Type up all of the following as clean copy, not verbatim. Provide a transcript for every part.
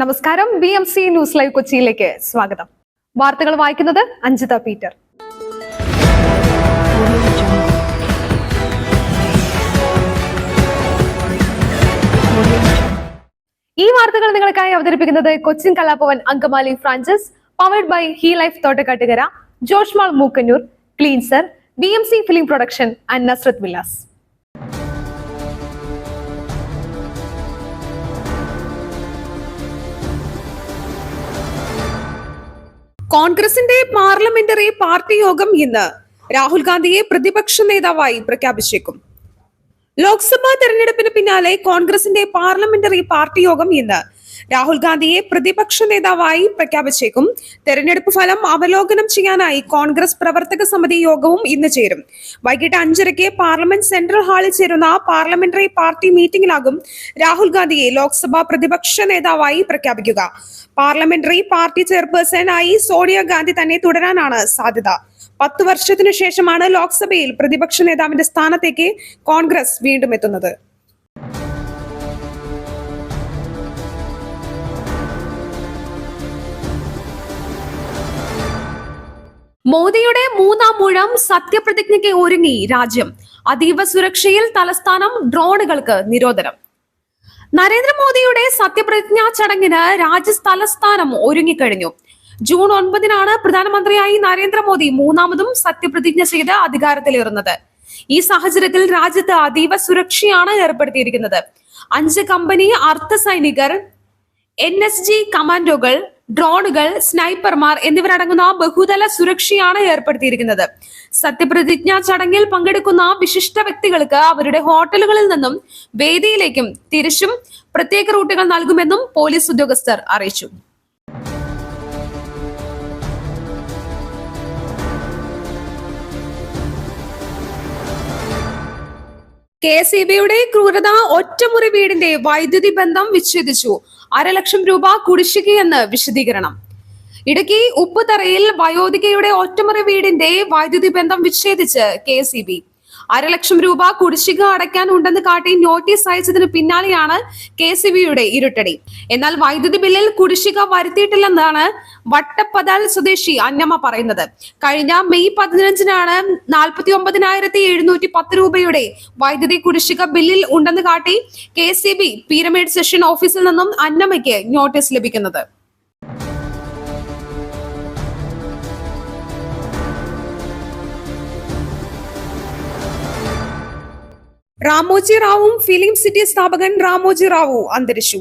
നമസ്കാരം. BMC news live കൊച്ചിയിലേക്ക് സ്വാഗതം. വാർത്തകൾ വായിക്കുന്നത് അഞ്ജിത പീറ്റർ. ഈ വാർത്തകൾ നിങ്ങൾക്കായി അവതരിപ്പിക്കുന്നത് Cochin Kalabhavan Angamaly franchise, powered by he life Thottakattukara, Joshmall Mookkannoor, cleanser, BMC film production and Nazareth villas. കോൺഗ്രസിന്റെ പാർലമെന്ററി പാർട്ടി യോഗം ഇന്ന്. രാഹുൽ ഗാന്ധിയെ പ്രതിപക്ഷ നേതാവായി പ്രഖ്യാപിച്ചേക്കും. ലോക്സഭാ തെരഞ്ഞെടുപ്പിന് പിന്നാലെ കോൺഗ്രസിന്റെ പാർലമെന്ററി പാർട്ടി യോഗം ഇന്ന്. രാഹുൽ ഗാന്ധിയെ പ്രതിപക്ഷ നേതാവായി പ്രഖ്യാപിച്ചേക്കും. തെരഞ്ഞെടുപ്പ് ഫലം അവലോകനം ചെയ്യാനായി കോൺഗ്രസ് പ്രവർത്തക സമിതി യോഗവും ഇന്ന് ചേരും. വൈകിട്ട് 5:30 പാർലമെന്റ് സെൻട്രൽ ഹാളിൽ ചേരുന്ന പാർലമെന്ററി പാർട്ടി മീറ്റിംഗിലാകും രാഹുൽ ഗാന്ധിയെ ലോക്സഭാ പ്രതിപക്ഷ നേതാവായി പ്രഖ്യാപിക്കുക. പാർലമെന്ററി പാർട്ടി ചെയർപേഴ്സണായി സോണിയാഗാന്ധി തന്നെ തുടരാനാണ് സാധ്യത. 10 വർഷത്തിനു ശേഷമാണ് ലോക്സഭയിൽ പ്രതിപക്ഷ നേതാവിന്റെ സ്ഥാനത്തേക്ക് കോൺഗ്രസ് വീണ്ടും എത്തുന്നത്. മോദിയുടെ 3-ാം ഊഴം സത്യപ്രതിജ്ഞയ്ക്ക് ഒരുങ്ങി രാജ്യം. അതീവ സുരക്ഷയിൽ തലസ്ഥാനം, ഡ്രോണുകൾക്ക് നിരോധനം. നരേന്ദ്രമോദിയുടെ സത്യപ്രതിജ്ഞാ ചടങ്ങിന് രാജ്യതലസ്ഥാനം ഒരുങ്ങിക്കഴിഞ്ഞു. ജൂൺ 9-നാണ് പ്രധാനമന്ത്രിയായി നരേന്ദ്രമോദി 3-ാമതും സത്യപ്രതിജ്ഞ ചെയ്ത് അധികാരത്തിലേറുന്നത്. ഈ സാഹചര്യത്തിൽ രാജ്യത്ത് അതീവ സുരക്ഷയാണ് ഏർപ്പെടുത്തിയിരിക്കുന്നത്. 5 കമ്പനി അർദ്ധ സൈനികർ, NSG കമാൻഡോകൾ, ഡ്രോണുകൾ, സ്നൈപ്പർമാർ എന്നിവരടങ്ങുന്ന ബഹുതല സുരക്ഷയാണ് ഏർപ്പെടുത്തിയിരിക്കുന്നത്. സത്യപ്രതിജ്ഞാ ചടങ്ങിൽ പങ്കെടുക്കുന്ന വിശിഷ്ട വ്യക്തികൾക്ക് അവരുടെ ഹോട്ടലുകളിൽ നിന്നും വേദിയിലേക്കും തിരിച്ചും പ്രത്യേക റൂട്ടുകൾ നൽകുമെന്നും പോലീസ് ഉദ്യോഗസ്ഥർ അറിയിച്ചു. KSEBയുടെ ക്രൂരത. ഒറ്റമുറി വീടിന്റെ വൈദ്യുതി ബന്ധം വിച്ഛേദിച്ചു. 1.5 ലക്ഷം രൂപ കുടിശ്ശികയെന്ന് വിശദീകരണം. ഇടുക്കി ഉപ്പുതറയിൽ വയോധികയുടെ ഒറ്റമുറി വീടിന്റെ വൈദ്യുതി ബന്ധം വിച്ഛേദിച്ച് KSEB. 1.5 ലക്ഷം രൂപ കുടിശ്ശിക അടയ്ക്കാൻ ഉണ്ടെന്ന് കാട്ടി നോട്ടീസ് അയച്ചതിന് പിന്നാലെയാണ് KSEBയുടെ ഇരുട്ടടി. എന്നാൽ വൈദ്യുതി ബില്ലിൽ കുടിശ്ശിക വരുത്തിയിട്ടില്ലെന്നാണ് വട്ടപ്പതാൽ സ്വദേശി അന്നമ്മ പറയുന്നത്. കഴിഞ്ഞ മെയ് 15-നാണ് 49,710 രൂപയുടെ വൈദ്യുതി കുടിശ്ശിക ബില്ലിൽ ഉണ്ടെന്ന് കാട്ടി KSEB പിരമിഡ് സെഷൻ ഓഫീസിൽ നിന്നും അന്നമ്മയ്ക്ക് നോട്ടീസ് ലഭിക്കുന്നത്. രാമോജി റാവുവും ഫിലിം സിറ്റി സ്ഥാപകൻ രാമോജി റാവു അന്തരിച്ചു.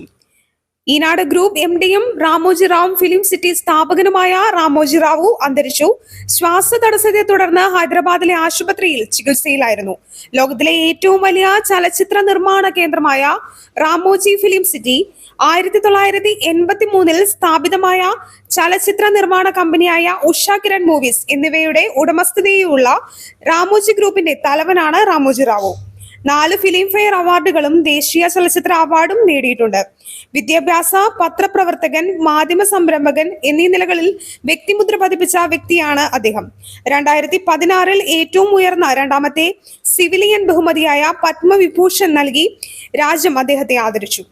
ഈനാട് ഗ്രൂപ്പ് MDയും രാമോജി റാവു ഫിലിം സിറ്റി സ്ഥാപകനുമായ രാമോജി റാവു അന്തരിച്ചു. ശ്വാസതടസ്സത്തെ തുടർന്ന് ഹൈദരാബാദിലെ ആശുപത്രിയിൽ ചികിത്സയിലായിരുന്നു. ലോകത്തിലെ ഏറ്റവും വലിയ ചലച്ചിത്ര നിർമ്മാണ കേന്ദ്രമായ രാമോജി ഫിലിം സിറ്റി 1983-ൽ സ്ഥാപിതമായ ചലച്ചിത്ര നിർമ്മാണ കമ്പനിയായ ഉഷ കിരൺ മൂവീസ് എന്നിവയുടെ ഉടമസ്ഥതയിലുള്ള രാമോജി ഗ്രൂപ്പിന്റെ തലവനാണ് രാമോജി റാവു. 4 ഫിലിം ഫെയർ അവാർഡുകളും ദേശീയ ചലച്ചിത്ര അവാർഡും നേടിയിട്ടുണ്ട്. വിദ്യാഭ്യാസ, പത്രപ്രവർത്തകൻ, മാധ്യമ സംരംഭകൻ എന്നീ നിലകളിൽ വ്യക്തിമുദ്ര പതിപ്പിച്ച വ്യക്തിയാണ് അദ്ദേഹം. 2016-ൽ ഏറ്റവും ഉയർന്ന 2ാമത്തെ സിവിലിയൻ ബഹുമതിയായ പത്മവിഭൂഷൺ നൽകി രാജ്യം അദ്ദേഹത്തെ ആദരിച്ചു.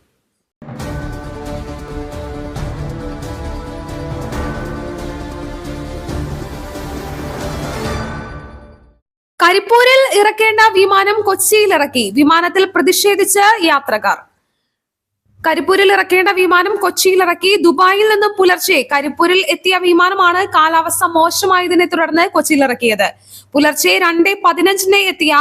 കരിപ്പൂരിൽ ഇറക്കേണ്ട വിമാനം കൊച്ചിയിൽ ഇറക്കി. വിമാനത്തിൽ പ്രതിഷേധിച്ച് യാത്രക്കാർ. കരിപ്പൂരിൽ ഇറക്കേണ്ട വിമാനം കൊച്ചിയിൽ ഇറക്കി. ദുബായിൽ നിന്ന് പുലർച്ചെ കരിപ്പൂരിൽ എത്തിയ വിമാനമാണ് കാലാവസ്ഥ മോശമായതിനെ തുടർന്ന് കൊച്ചിയിൽ ഇറക്കിയത്. പുലർച്ചെ 2:15-ന് എത്തിയ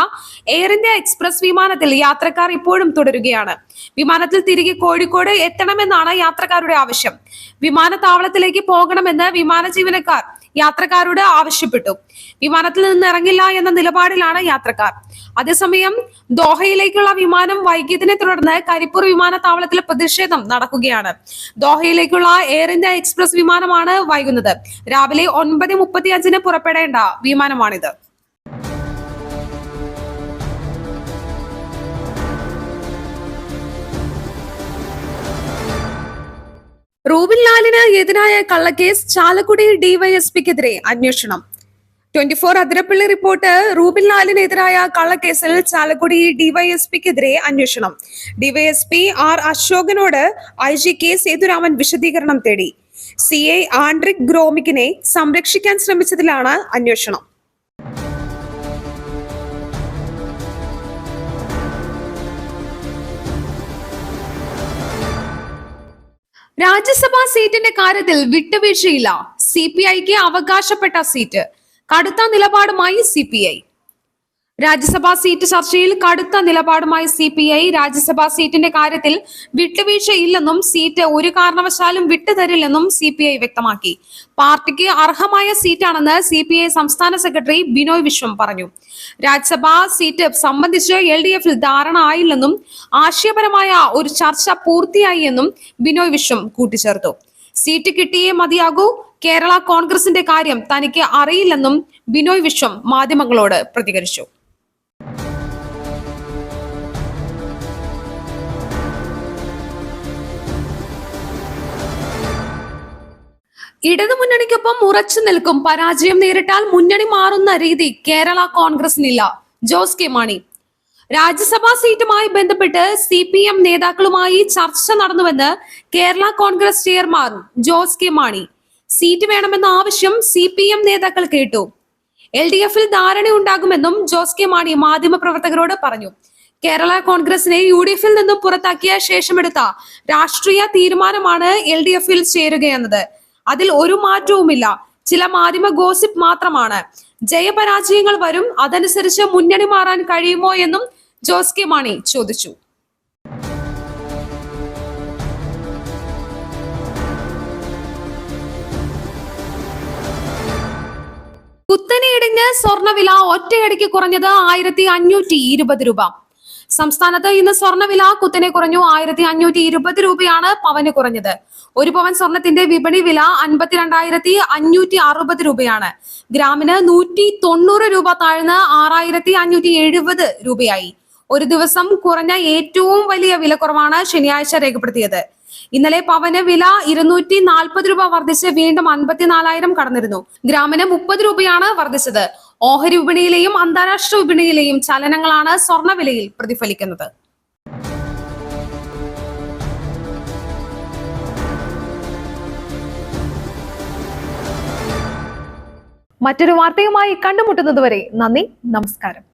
എയർ ഇന്ത്യ എക്സ്പ്രസ് വിമാനത്തിൽ യാത്രക്കാർ ഇപ്പോഴും തുടരുകയാണ്. വിമാനത്തിൽ തിരികെ കോഴിക്കോട് എത്തണമെന്നാണ് യാത്രക്കാരുടെ ആവശ്യം. വിമാനത്താവളത്തിലേക്ക് പോകണമെന്ന് വിമാന ജീവനക്കാർ യാത്രക്കാരോട് ആവശ്യപ്പെട്ടു. വിമാനത്തിൽ നിന്ന് ഇറങ്ങില്ല എന്ന നിലപാടിലാണ് യാത്രക്കാർ. അതേസമയം ദോഹയിലേക്കുള്ള വിമാനം വൈകിയതിനെ തുടർന്ന് കരിപ്പൂർ വിമാനത്താവളത്തിൽ പ്രതിഷേധം നടക്കുകയാണ്. ദോഹയിലേക്കുള്ള എയർ ഇന്ത്യ എക്സ്പ്രസ് വിമാനമാണ് വൈകുന്നത്. രാവിലെ 9:35-ന് പുറപ്പെടേണ്ട വിമാനമാണിത്. റൂബിൻ ലാലിന് എതിരായ കള്ളക്കേസ്. ചാലക്കുടി DYSPക്കെതിരെ അന്വേഷണം. 24 അതിരപ്പള്ളി റിപ്പോർട്ട്. റൂബിൻ ലാലിനെതിരായ കള്ളക്കേസിൽ ചാലക്കുടി ഡിവൈഎസ്പിക്കെതിരെ അന്വേഷണം. ഡിവൈഎസ്പി ആർ അശോകനോട് IG കെ സേതുരാമൻ വിശദീകരണം തേടി. CI ആൻഡ്രിക് ഗ്രോമിക്കിനെ സംരക്ഷിക്കാൻ ശ്രമിച്ചതിലാണ് അന്വേഷണം. രാജ്യസഭാ സീറ്റിന്റെ കാര്യത്തിൽ വിട്ടുവീഴ്ചയില്ല. CPIക്ക് അവകാശപ്പെട്ട സീറ്റ്. കടുത്ത നിലപാടുമായി CPI. രാജ്യസഭാ സീറ്റ് ചർച്ചയിൽ കടുത്ത നിലപാടുമായി CPI. രാജ്യസഭാ സീറ്റിന്റെ കാര്യത്തിൽ വിട്ടുവീഴ്ചയില്ലെന്നും സീറ്റ് ഒരു കാരണവശാലും വിട്ടുതരില്ലെന്നും CPI വ്യക്തമാക്കി. പാർട്ടിക്ക് അർഹമായ സീറ്റാണെന്ന് CPI സംസ്ഥാന സെക്രട്ടറി ബിനോയ് വിശ്വം പറഞ്ഞു. രാജ്യസഭാ സീറ്റ് സംബന്ധിച്ച് LDFൽ ധാരണ ആയില്ലെന്നും ആശയപരമായ ഒരു ചർച്ച പൂർത്തിയായി എന്നും ബിനോയ് വിശ്വം കൂട്ടിച്ചേർത്തു. സീറ്റ് കിട്ടിയേ മതിയാകൂ. കേരള കോൺഗ്രസിന്റെ കാര്യം തനിക്ക് അറിയില്ലെന്നും ബിനോയ് വിശ്വം മാധ്യമങ്ങളോട് പ്രതികരിച്ചു. ഇടതുമുന്നണിക്കൊപ്പം ഉറച്ചു നിൽക്കും. പരാജയം നേരിട്ടാൽ മുന്നണി മാറുന്ന രീതി കേരള കോൺഗ്രസിനില്ല. ജോസ് കെ മാണി. രാജ്യസഭാ സീറ്റുമായി ബന്ധപ്പെട്ട് CPM നേതാക്കളുമായി ചർച്ച നടന്നുവെന്ന് Kerala Congress chairman Jose K Mani. Seat വേണമെന്ന ആവശ്യം CPM നേതാക്കൾ കേട്ടു. LDFൽ ധാരണയുണ്ടാകുമെന്നും ജോസ് കെ മാണി മാധ്യമപ്രവർത്തകരോട് പറഞ്ഞു. കേരള കോൺഗ്രസിനെ UDFൽ നിന്നും പുറത്താക്കിയ ശേഷമെടുത്ത രാഷ്ട്രീയ തീരുമാനമാണ് LDFൽ ചേരുകയെന്നത്. അതിൽ ഒരു മാറ്റവുമില്ല. ചില മാധ്യമ ഗോസിപ്പ് മാത്രമാണ്. ജയപരാജയങ്ങൾ വരും. അതനുസരിച്ച് മുന്നണി മാറാൻ കഴിയുമോ എന്നും ജോസ് കെ മാണി ചോദിച്ചു. കുത്തനെ ഇടിഞ്ഞ് സ്വർണ്ണവില ഒറ്റയടിക്ക് കുറഞ്ഞത് 1520 രൂപ. സംസ്ഥാനത്ത് ഇന്ന് സ്വർണ്ണവില കുത്തനെ കുറഞ്ഞു. 1520 രൂപയാണ് പവന് കുറഞ്ഞത്. ഒരു പവൻ സ്വർണത്തിന്റെ വിപണി വില 52,560 രൂപയാണ്. ഗ്രാമിന് 190 രൂപ താഴ്ന്ന് 6,570 രൂപയായി. ഒരു ദിവസം കുറഞ്ഞ ഏറ്റവും വലിയ വിലക്കുറവാണ് ശനിയാഴ്ച രേഖപ്പെടുത്തിയത്. ഇന്നലെ പവന് വില 240 രൂപ വർദ്ധിച്ച് വീണ്ടും 54,000 കടന്നിരുന്നു. ഗ്രാമിന് 30 രൂപയാണ് വർദ്ധിച്ചത്. ഓഹരി വിപണിയിലെയും അന്താരാഷ്ട്ര വിപണിയിലെയും ചലനങ്ങളാണ് സ്വർണ്ണവിലയിൽ പ്രതിഫലിക്കുന്നത്. മറ്റൊരു വാർത്തയുമായി കണ്ടുമുട്ടുന്നതുവരെ നന്ദി, നമസ്കാരം.